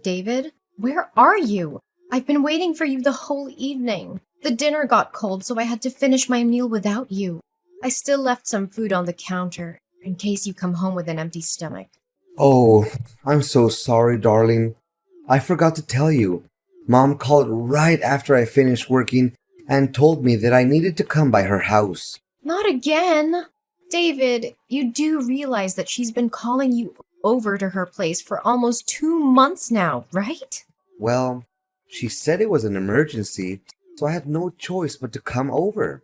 David, where are you? I've been waiting for you the whole evening. The dinner got cold, so I had to finish my meal without you. I still left some food on the counter, in case you come home with an empty stomach. Oh, I'm so sorry, darling. I forgot to tell you. Mom called right after I finished working and told me that I needed to come by her house. Not again! David, you do realize that she's been calling you over to her place for almost 2 months now, right? Well, she said it was an emergency, so I had no choice but to come over.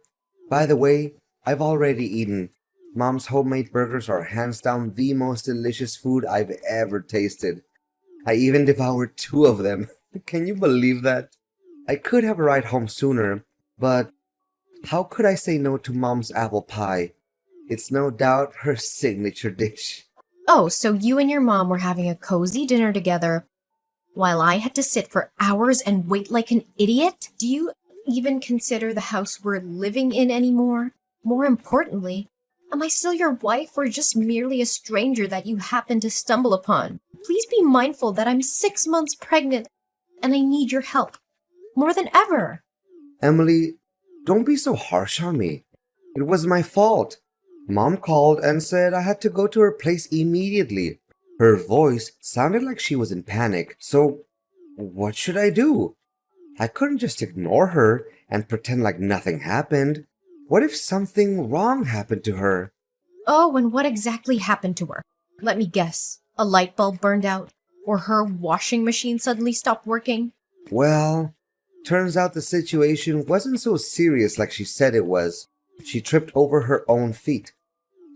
By the way, I've already eaten. Mom's homemade burgers are hands down the most delicious food I've ever tasted. I even devoured two of them. Can you believe that? I could have a ride home sooner, but how could I say no to Mom's apple pie? It's no doubt her signature dish. Oh, so you and your mom were having a cozy dinner together while I had to sit for hours and wait like an idiot? Do you even consider the house we're living in anymore? More importantly, am I still your wife or just merely a stranger that you happen to stumble upon? Please be mindful that I'm 6 months pregnant and I need your help more than ever. Emily, don't be so harsh on me. It was my fault. Mom called and said I had to go to her place immediately. Her voice sounded like she was in panic, so what should I do? I couldn't just ignore her and pretend like nothing happened. What if something wrong happened to her? Oh, and what exactly happened to her? Let me guess. A light bulb burned out? Or her washing machine suddenly stopped working? Well, turns out the situation wasn't so serious like she said it was. She tripped over her own feet,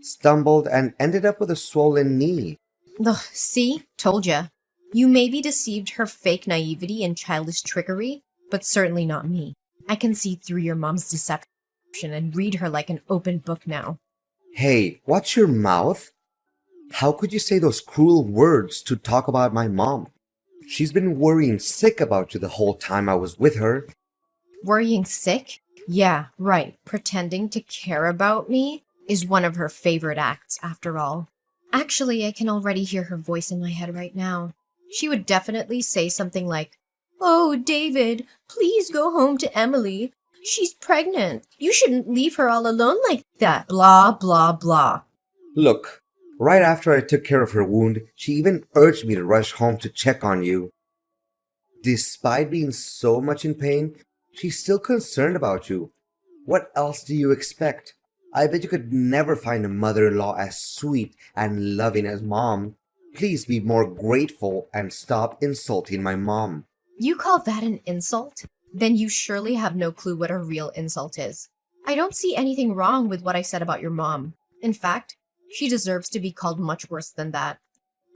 stumbled, and ended up with a swollen knee. Ugh, see? Told ya. You maybe deceived her fake naivety and childish trickery, but certainly not me. I can see through your mom's deception and read her like an open book now. Hey, watch your mouth. How could you say those cruel words to talk about my mom? She's been worrying sick about you the whole time I was with her. Worrying sick? Yeah, right. Pretending to care about me is one of her favorite acts, after all. Actually, I can already hear her voice in my head right now. She would definitely say something like, "Oh, David, please go home to Emily. She's pregnant. You shouldn't leave her all alone like that. Blah, blah, blah." Look, right after I took care of her wound, she even urged me to rush home to check on you. Despite being so much in pain, she's still concerned about you. What else do you expect? I bet you could never find a mother-in-law as sweet and loving as Mom. Please be more grateful and stop insulting my mom. You call that an insult? Then you surely have no clue what a real insult is. I don't see anything wrong with what I said about your mom. In fact, she deserves to be called much worse than that.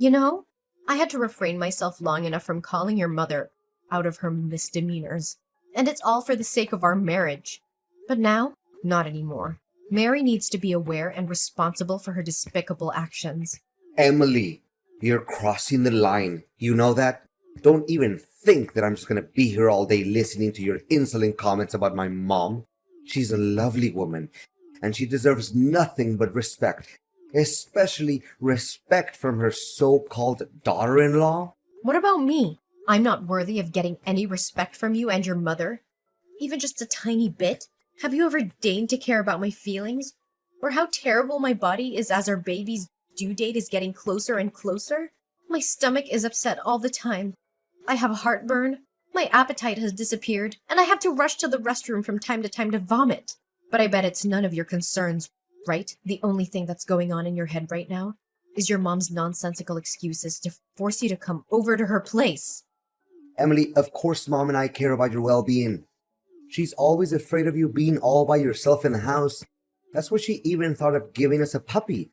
You know, I had to refrain myself long enough from calling your mother out of her misdemeanors. And it's all for the sake of our marriage. But now, not anymore. Mary needs to be aware and responsible for her despicable actions. Emily, you're crossing the line. You know that? Don't even think that I'm just gonna be here all day listening to your insolent comments about my mom. She's a lovely woman, and she deserves nothing but respect, especially respect from her so-called daughter-in-law. What about me? I'm not worthy of getting any respect from you and your mother? Even just a tiny bit? Have you ever deigned to care about my feelings? Or how terrible my body is as our baby's due date is getting closer and closer? My stomach is upset all the time. I have heartburn, my appetite has disappeared, and I have to rush to the restroom from time to time to vomit. But I bet it's none of your concerns, right? The only thing that's going on in your head right now is your mom's nonsensical excuses to force you to come over to her place. Emily, of course Mom and I care about your well-being. She's always afraid of you being all by yourself in the house. That's why she even thought of giving us a puppy,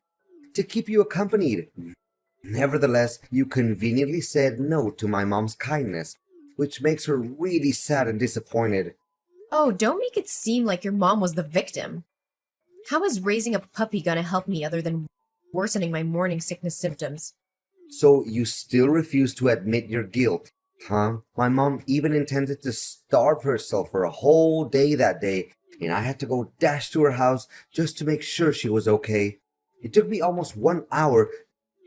to keep you accompanied. Nevertheless, you conveniently said no to my mom's kindness, which makes her really sad and disappointed. Oh, don't make it seem like your mom was the victim. How is raising a puppy gonna help me other than worsening my morning sickness symptoms? So you still refuse to admit your guilt, huh? My mom even intended to starve herself for a whole day that day, and I had to go dash to her house just to make sure she was okay. It took me almost 1 hour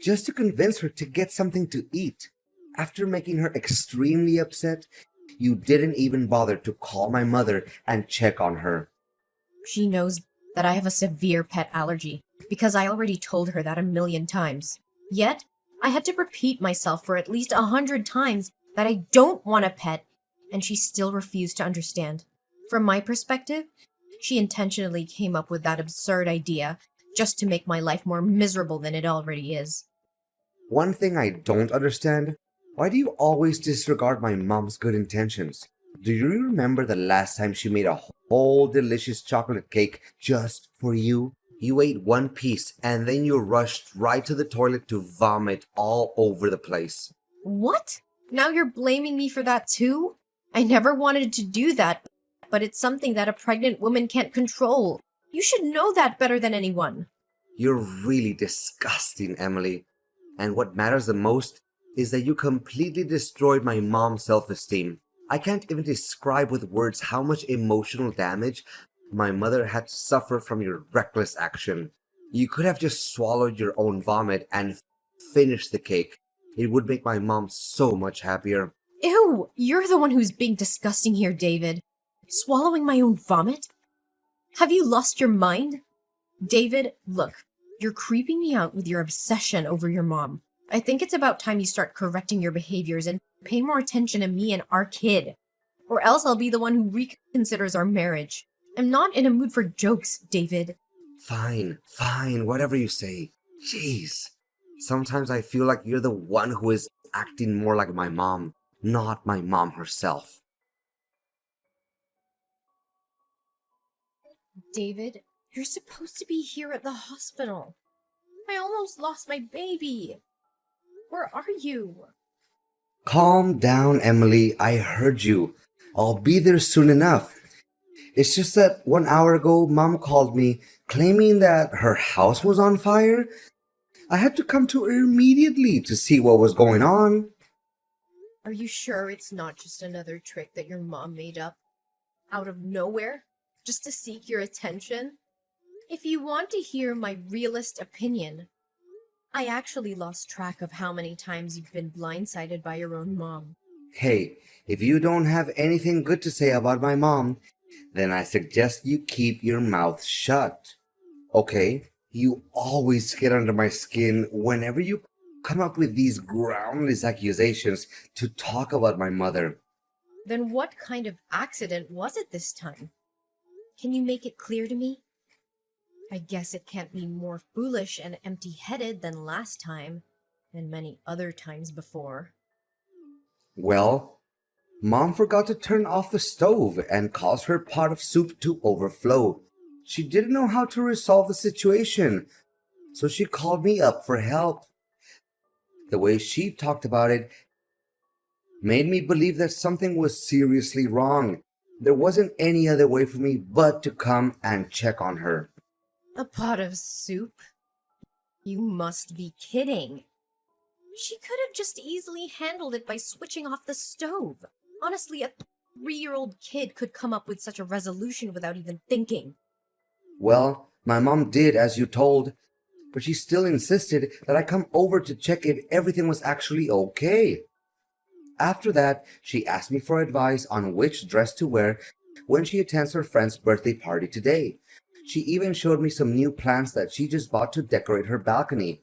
just to convince her to get something to eat. After making her extremely upset, you didn't even bother to call my mother and check on her. She knows that I have a severe pet allergy because I already told her that a million times. Yet, I had to repeat myself for at least 100 times that I don't want a pet, and she still refused to understand. From my perspective, she intentionally came up with that absurd idea just to make my life more miserable than it already is. One thing I don't understand, why do you always disregard my mom's good intentions? Do you remember the last time she made a whole delicious chocolate cake just for you? You ate one piece and then you rushed right to the toilet to vomit all over the place. What? Now you're blaming me for that too? I never wanted to do that, but it's something that a pregnant woman can't control. You should know that better than anyone. You're really disgusting, Emily. And what matters the most is that you completely destroyed my mom's self-esteem. I can't even describe with words how much emotional damage my mother had to suffer from your reckless action. You could have just swallowed your own vomit and finished the cake. It would make my mom so much happier. Ew, you're the one who's being disgusting here, David. Swallowing my own vomit? Have you lost your mind? David, look, you're creeping me out with your obsession over your mom. I think it's about time you start correcting your behaviors and pay more attention to me and our kid. Or else I'll be the one who reconsiders our marriage. I'm not in a mood for jokes, David. Fine, whatever you say. Jeez. Sometimes I feel like you're the one who is acting more like my mom, not my mom herself. David, you're supposed to be here at the hospital. I almost lost my baby. Where are you? Calm down, Emily. I heard you. I'll be there soon enough. It's just that 1 hour ago, Mom called me claiming that her house was on fire. I had to come to her immediately to see what was going on. Are you sure it's not just another trick that your mom made up out of nowhere just to seek your attention? If you want to hear my realist opinion, I actually lost track of how many times you've been blindsided by your own mom. Hey, if you don't have anything good to say about my mom, then I suggest you keep your mouth shut. Okay? You always get under my skin whenever you come up with these groundless accusations to talk about my mother. Then what kind of accident was it this time? Can you make it clear to me? I guess it can't be more foolish and empty-headed than last time, and many other times before. Well, Mom forgot to turn off the stove and caused her pot of soup to overflow. She didn't know how to resolve the situation, so she called me up for help. The way she talked about it made me believe that something was seriously wrong. There wasn't any other way for me but to come and check on her. A pot of soup? You must be kidding. She could have just easily handled it by switching off the stove. Honestly, a 3-year-old kid could come up with such a resolution without even thinking. Well, my mom did as you told, but she still insisted that I come over to check if everything was actually okay. After that, she asked me for advice on which dress to wear when she attends her friend's birthday party today. She even showed me some new plants that she just bought to decorate her balcony.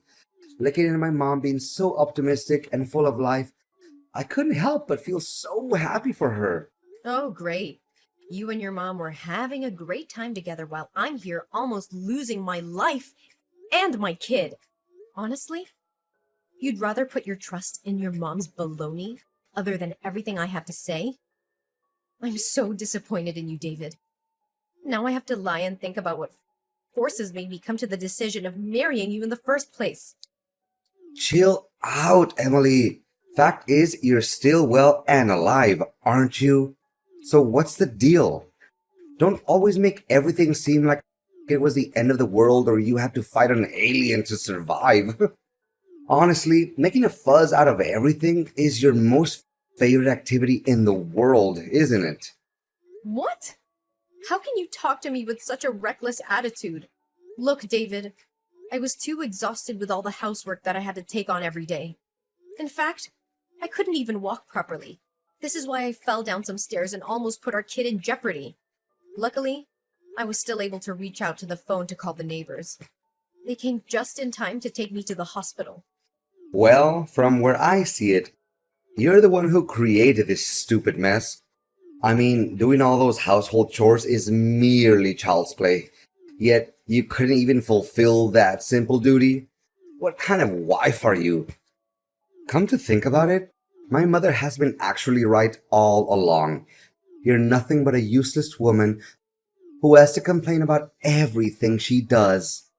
Looking at my mom being so optimistic and full of life, I couldn't help but feel so happy for her. Oh, great. You and your mom were having a great time together while I'm here almost losing my life and my kid. Honestly, you'd rather put your trust in your mom's baloney other than everything I have to say? I'm so disappointed in you, David. Now I have to lie and think about what forces made me come to the decision of marrying you in the first place. Chill out, Emily. Fact is, you're still well and alive, aren't you? So what's the deal? Don't always make everything seem like it was the end of the world or you had to fight an alien to survive. Honestly, making a fuss out of everything is your most favorite activity in the world, isn't it? What? How can you talk to me with such a reckless attitude? Look, David, I was too exhausted with all the housework that I had to take on every day. In fact, I couldn't even walk properly. This is why I fell down some stairs and almost put our kid in jeopardy. Luckily, I was still able to reach out to the phone to call the neighbors. They came just in time to take me to the hospital. Well, from where I see it, you're the one who created this stupid mess. I mean, doing all those household chores is merely child's play. Yet, you couldn't even fulfill that simple duty? What kind of wife are you? Come to think about it, my mother has been actually right all along. You're nothing but a useless woman who has to complain about everything she does.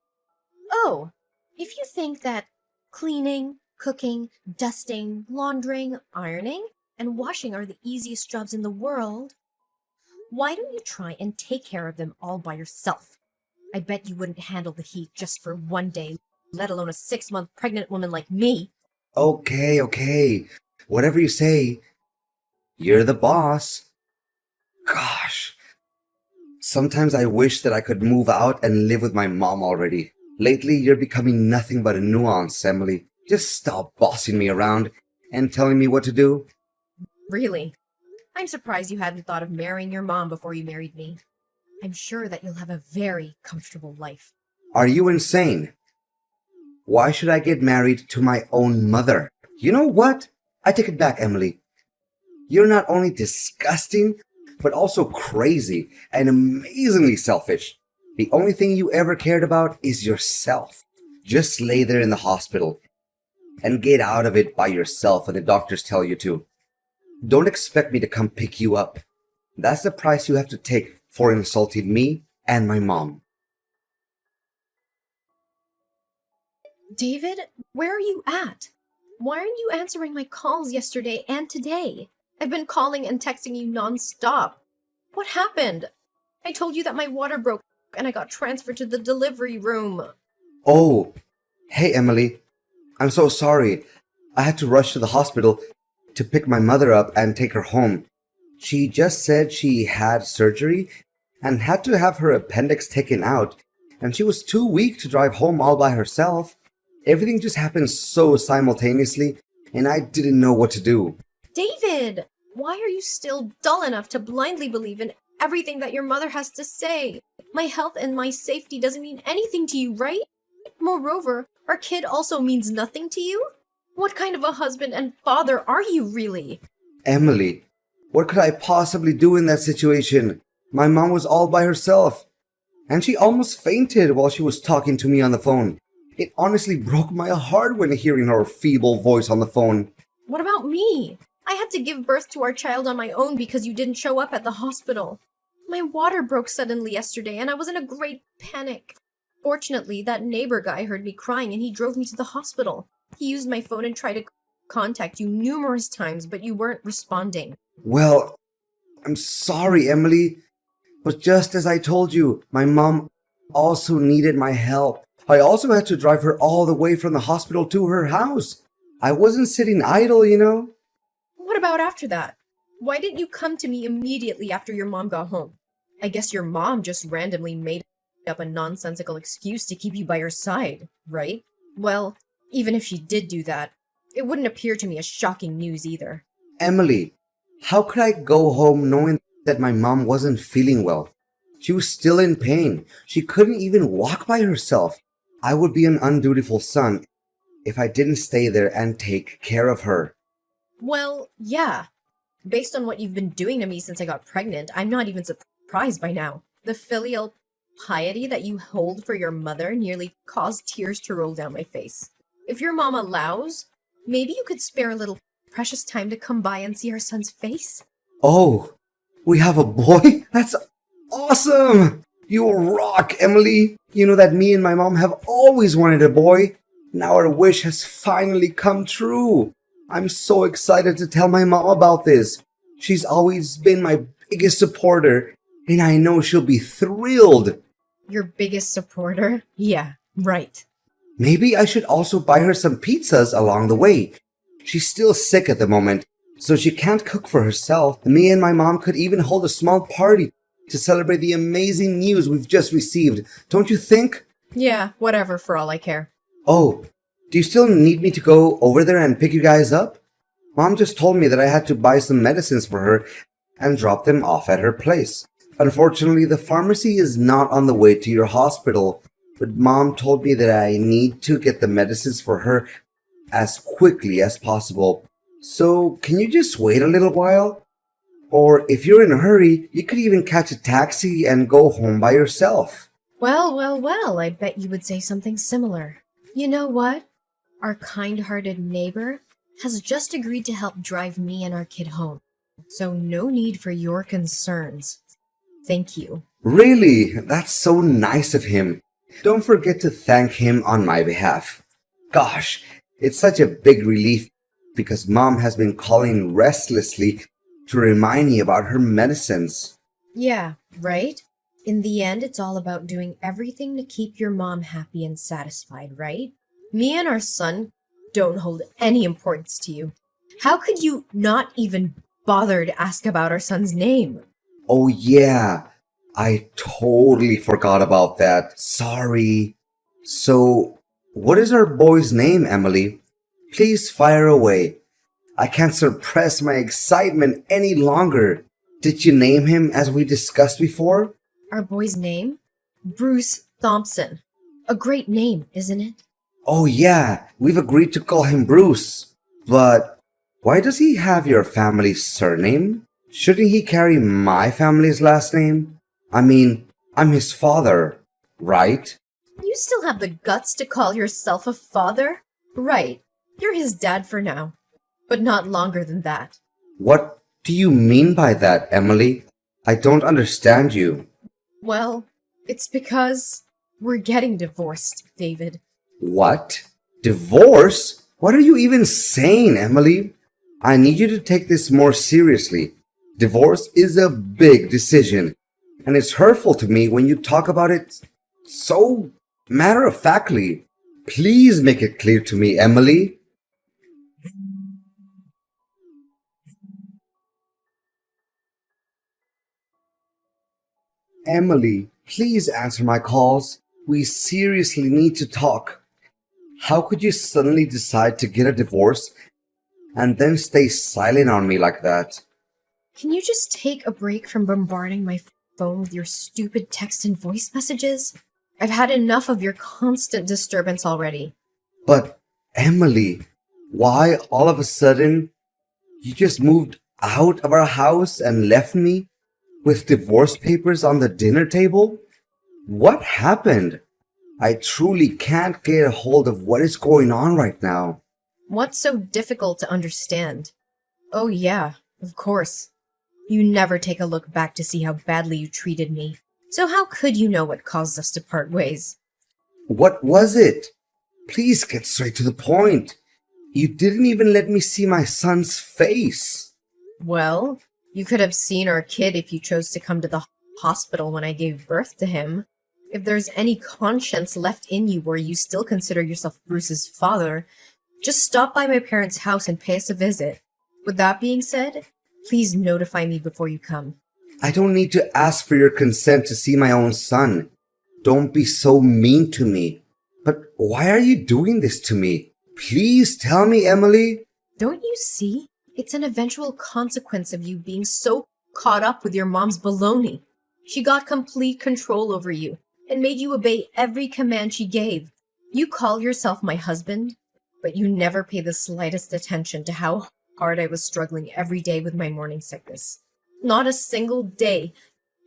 Oh, if you think that cleaning, cooking, dusting, laundering, ironing, and washing are the easiest jobs in the world, why don't you try and take care of them all by yourself? I bet you wouldn't handle the heat just for one day, let alone a 6-month pregnant woman like me. Okay. Whatever you say, you're the boss. Gosh. Sometimes I wish that I could move out and live with my mom already. Lately, you're becoming nothing but a nuisance, Emily. Just stop bossing me around and telling me what to do. Really? I'm surprised you hadn't thought of marrying your mom before you married me. I'm sure that you'll have a very comfortable life. Are you insane? Why should I get married to my own mother? You know what? I take it back, Emily. You're not only disgusting, but also crazy and amazingly selfish. The only thing you ever cared about is yourself. Just lay there in the hospital and get out of it by yourself when the doctors tell you to. Don't expect me to come pick you up. That's the price you have to take for insulting me and my mom. David, where are you at? Why aren't you answering my calls yesterday and today? I've been calling and texting you nonstop. What happened? I told you that my water broke and I got transferred to the delivery room. Oh, hey Emily. I'm so sorry. I had to rush to the hospital to pick my mother up and take her home. She just said she had surgery and had to have her appendix taken out, and she was too weak to drive home all by herself. Everything just happened so simultaneously, and I didn't know what to do. David, why are you still dull enough to blindly believe in everything that your mother has to say? My health and my safety doesn't mean anything to you, right? Moreover, our kid also means nothing to you? What kind of a husband and father are you really? Emily, what could I possibly do in that situation? My mom was all by herself, and she almost fainted while she was talking to me on the phone. It honestly broke my heart when hearing her feeble voice on the phone. What about me? I had to give birth to our child on my own because you didn't show up at the hospital. My water broke suddenly yesterday and I was in a great panic. Fortunately, that neighbor guy heard me crying and he drove me to the hospital. He used my phone and tried to contact you numerous times, but you weren't responding. Well, I'm sorry, Emily, but just as I told you, my mom also needed my help. I also had to drive her all the way from the hospital to her house. I wasn't sitting idle, you know. What about after that? Why didn't you come to me immediately after your mom got home? I guess your mom just randomly made up a nonsensical excuse to keep you by her side, right? Well, even if she did do that, it wouldn't appear to me as shocking news either. Emily, how could I go home knowing that my mom wasn't feeling well? She was still in pain. She couldn't even walk by herself. I would be an undutiful son if I didn't stay there and take care of her. Well, yeah. Based on what you've been doing to me since I got pregnant, I'm not even surprised by now. The filial piety that you hold for your mother nearly caused tears to roll down my face. If your mom allows, maybe you could spare a little precious time to come by and see her son's face? Oh, we have a boy? That's awesome! You rock, Emily! You know that me and my mom have always wanted a boy. Now our wish has finally come true. I'm so excited to tell my mom about this. She's always been my biggest supporter, and I know she'll be thrilled. Your biggest supporter? Yeah, right. Maybe I should also buy her some pizzas along the way. She's still sick at the moment, so she can't cook for herself. Me and my mom could even hold a small party to celebrate the amazing news we've just received. Don't you think? Yeah, whatever, for all I care. Oh, do you still need me to go over there and pick you guys up? Mom just told me that I had to buy some medicines for her and drop them off at her place. Unfortunately, the pharmacy is not on the way to your hospital, but Mom told me that I need to get the medicines for her as quickly as possible. So, can you just wait a little while? Or if you're in a hurry, you could even catch a taxi and go home by yourself. Well, I bet you would say something similar. You know what? Our kind-hearted neighbor has just agreed to help drive me and our kid home. So no need for your concerns. Thank you. Really? That's so nice of him. Don't forget to thank him on my behalf. Gosh, it's such a big relief because Mom has been calling restlessly to remind me about her medicines. Yeah, right? In the end, it's all about doing everything to keep your mom happy and satisfied, right? Me and our son don't hold any importance to you. How could you not even bother to ask about our son's name? Oh yeah, I totally forgot about that. Sorry. So, what is our boy's name, Emily? Please fire away. I can't suppress my excitement any longer. Did you name him as we discussed before? Our boy's name? Bruce Thompson. A great name, isn't it? Oh yeah, we've agreed to call him Bruce. But why does he have your family's surname? Shouldn't he carry my family's last name? I mean, I'm his father, right? You still have the guts to call yourself a father? Right. You're his dad for now. But not longer than that. What do you mean by that, Emily? I don't understand you. Well, it's because we're getting divorced, David. What? Divorce? What are you even saying, Emily? I need you to take this more seriously. Divorce is a big decision, and it's hurtful to me when you talk about it so matter-of-factly. Please make it clear to me, Emily. Emily, please answer my calls. We seriously need to talk. How could you suddenly decide to get a divorce and then stay silent on me like that? Can you just take a break from bombarding my phone with your stupid text and voice messages? I've had enough of your constant disturbance already. But, Emily, why all of a sudden you just moved out of our house and left me with divorce papers on the dinner table? What happened? I truly can't get a hold of what is going on right now. What's so difficult to understand? Oh yeah, of course. You never take a look back to see how badly you treated me. So how could you know what caused us to part ways? What was it? Please get straight to the point. You didn't even let me see my son's face. Well, you could have seen our kid if you chose to come to the hospital when I gave birth to him. If there's any conscience left in you where you still consider yourself Bruce's father, just stop by my parents' house and pay us a visit. With that being said, please notify me before you come. I don't need to ask for your consent to see my own son. Don't be so mean to me. But why are you doing this to me? Please tell me, Emily. Don't you see? It's an eventual consequence of you being so caught up with your mom's baloney. She got complete control over you and made you obey every command she gave. You call yourself my husband, but you never pay the slightest attention to how hard I was struggling every day with my morning sickness. Not a single day.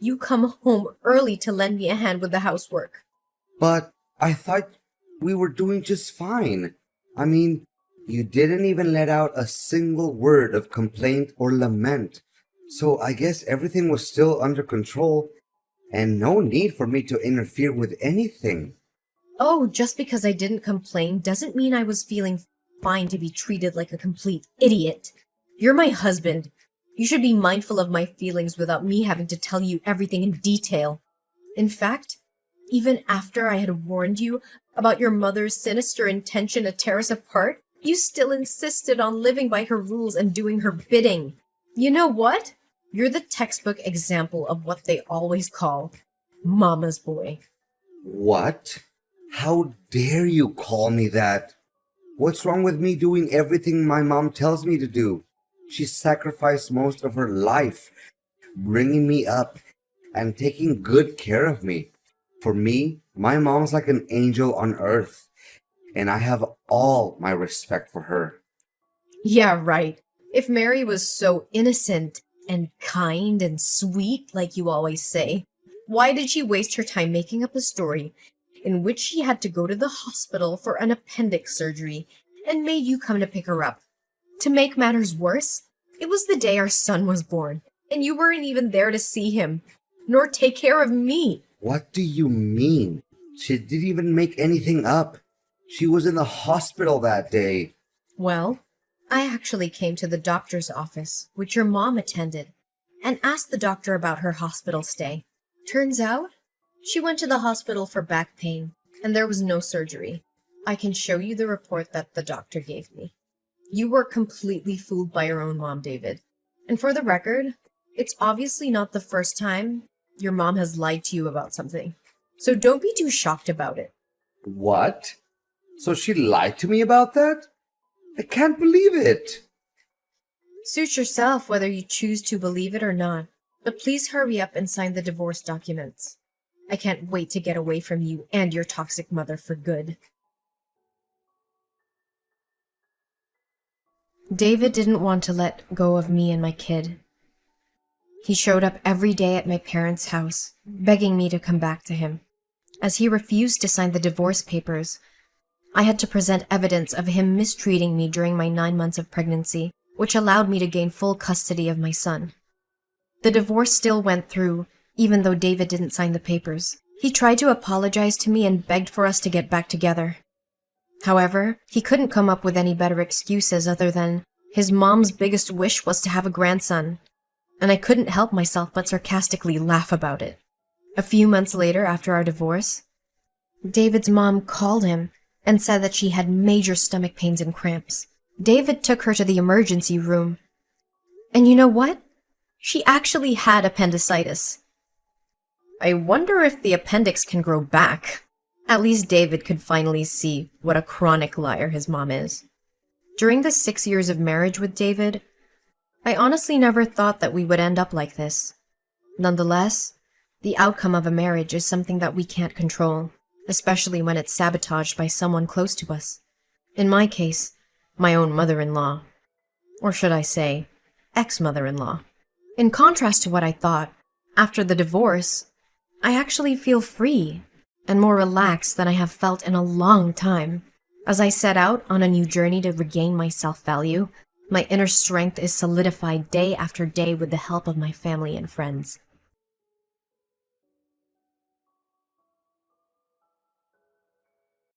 You come home early to lend me a hand with the housework. But I thought we were doing just fine. I mean, you didn't even let out a single word of complaint or lament. So I guess everything was still under control and no need for me to interfere with anything. Oh, just because I didn't complain doesn't mean I was feeling fine to be treated like a complete idiot. You're my husband. You should be mindful of my feelings without me having to tell you everything in detail. In fact, even after I had warned you about your mother's sinister intention to tear us apart, you still insisted on living by her rules and doing her bidding. You know what? You're the textbook example of what they always call Mama's boy. What? How dare you call me that? What's wrong with me doing everything my mom tells me to do? She sacrificed most of her life bringing me up and taking good care of me. For me, my mom's like an angel on earth, and I have all my respect for her. Yeah, right. If Mary was so innocent and kind and sweet, like you always say, why did she waste her time making up a story in which she had to go to the hospital for an appendix surgery and made you come to pick her up? To make matters worse, it was the day our son was born, and you weren't even there to see him, nor take care of me. What do you mean? She didn't even make anything up. She was in the hospital that day. Well, I actually came to the doctor's office, which your mom attended, and asked the doctor about her hospital stay. Turns out, she went to the hospital for back pain, and there was no surgery. I can show you the report that the doctor gave me. You were completely fooled by your own mom, David. And for the record, it's obviously not the first time your mom has lied to you about something. So don't be too shocked about it. What? So she lied to me about that? I can't believe it. Suit yourself whether you choose to believe it or not. But please hurry up and sign the divorce documents. I can't wait to get away from you and your toxic mother for good. David didn't want to let go of me and my kid. He showed up every day at my parents' house, begging me to come back to him. As he refused to sign the divorce papers, I had to present evidence of him mistreating me during my 9 months of pregnancy, which allowed me to gain full custody of my son. The divorce still went through, even though David didn't sign the papers. He tried to apologize to me and begged for us to get back together. However, he couldn't come up with any better excuses other than his mom's biggest wish was to have a grandson, and I couldn't help myself but sarcastically laugh about it. A few months later, after our divorce, David's mom called him and said that she had major stomach pains and cramps. David took her to the emergency room. And you know what? She actually had appendicitis. I wonder if the appendix can grow back. At least David could finally see what a chronic liar his mom is. During the 6 years of marriage with David, I honestly never thought that we would end up like this. Nonetheless, the outcome of a marriage is something that we can't control, especially when it's sabotaged by someone close to us. In my case, my own mother-in-law. Or should I say, ex-mother-in-law. In contrast to what I thought, after the divorce, I actually feel free and more relaxed than I have felt in a long time. As I set out on a new journey to regain my self-value, my inner strength is solidified day after day with the help of my family and friends.